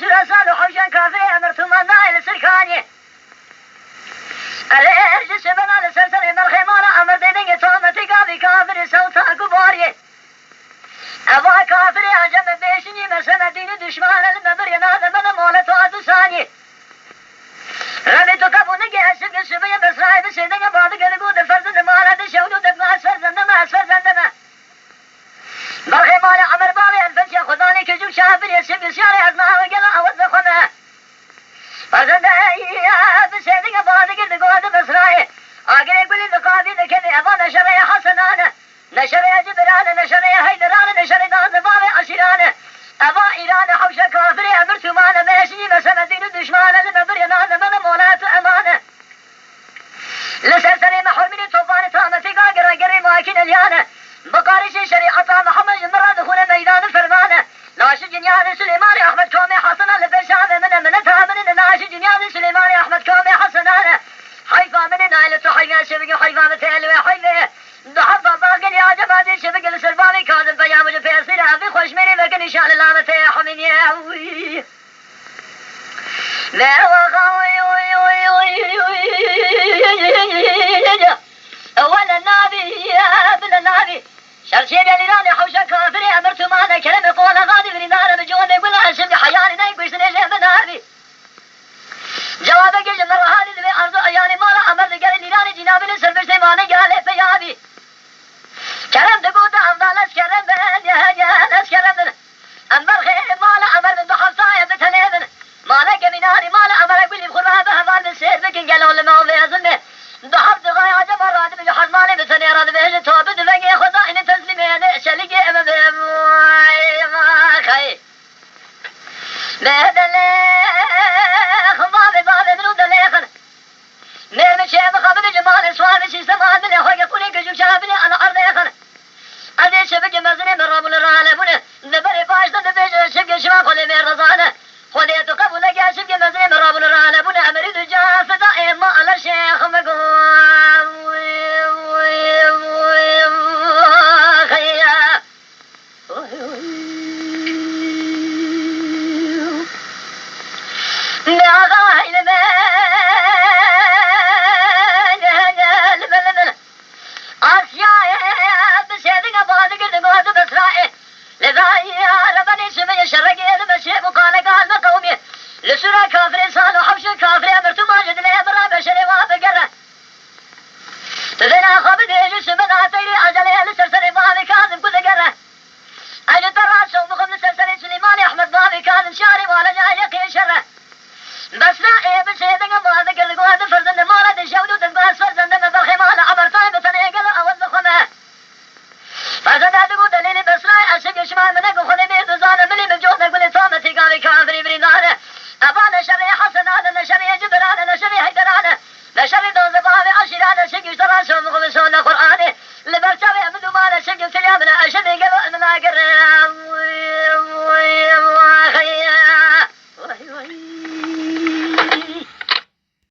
سورة سال حوشان كافر أمر ثم نايل سركاني الارج سبنا لسرسر مرخي مانا أمر دينك تومتي كافي كافر سوتا كباري أبا كافر عجب بيشني مسنا دين دشمان المبر ينادى من مولة وعد ثاني ربي تكبونك أسفك السبية بسرعي بسيدك بعضك لقود فرزن مانا دشودو تبقى أسفرزن ما أسفرزن ما مرخي مانا عمر بابي الفنسي خداني كجو شافر يسفك سياري أزنها وقلا أوز خمه فرزن يا بسيدك بعضك لقود بسرعي آقل يقولي لقابي لكذي أبا نشري حسنانا نشري جبران نشري هيدران نشري ناز بابي عشران أبا إيران حوش كافري أمر ثمان ماشي بسم دين الدشمان المبر يناز من مولات أمانة لسرسري محور من طوفان تامتي قاقر قري ماكين اليانة بقارش شريعة محمد مرة دخول ميدان فرمانة ناشي جنيان سليماني أحمد كومي حسنا لبشاف من تامن ناشي جنيان سليماني أحمد كومي حسنانة حيفا من نايلة حيفا شبك حيفا مثل حيفا دحضة باقل يا جماعة شبك السرباني كاظم بيام جفير أبي خوش مني بكن إن شاء الله متاح من يهوي لا وغاوي ولا النبي يا ابن النبي شرشيب يا ليراني حوشة كافري أمرت معنا كلمة قول غادي من نار بجون يقول عشم حياني نايقوش نجي بنابي جوابك جمر هذه ذي أرض أياني مالا أمر قال ليراني جنابي نسر بشتي ماني قال فيابي كلام دقوت أفضل أسكرم يا أسكرم أمر خير مالا أمر من بحصايا بتنين مالا كميناري مالا أمر أقولي بخرابة هفال بالسير بكن قالوا لما هو في أظلمه ضحبت غاية جمر راد بجحر مالي بثني راد بهج توبت فقي خضائن تسلمين شلقي أمام ما خي مهد الليخ بابي منو دليخن مير مشي مخابن جمال سوال شي سمان من أخوي يقولي كجو شابني على أرض يخن أذي شبك مزني من رابون الرالبون نبري باشتا نبيش شبك شما خلي من رزانة خلي تقبل لك يا شبك مزني من رابون الرالبون أمريد جاف دائما على الشيخ مقوم خيا لسورة كافر إنسان وحبش كافر أمرت ماجد لي برا بشري وابقرة تذينا خابد يجس من عطيري أجلي لسرسري بابي كاظم كذا قرة أجل تراس ومخم لسرسري سليماني أحمد بابي كاظم شاري وانا جاي يقين شره بس لا إيه بسيدك ما ذكر لقوة فرزن مالا دشودو تنقاس فرزن دم برخي مالا عبر طيبة تنيقل أوز خمه فرزن هدقو دليلي بس لا أشق شمال منك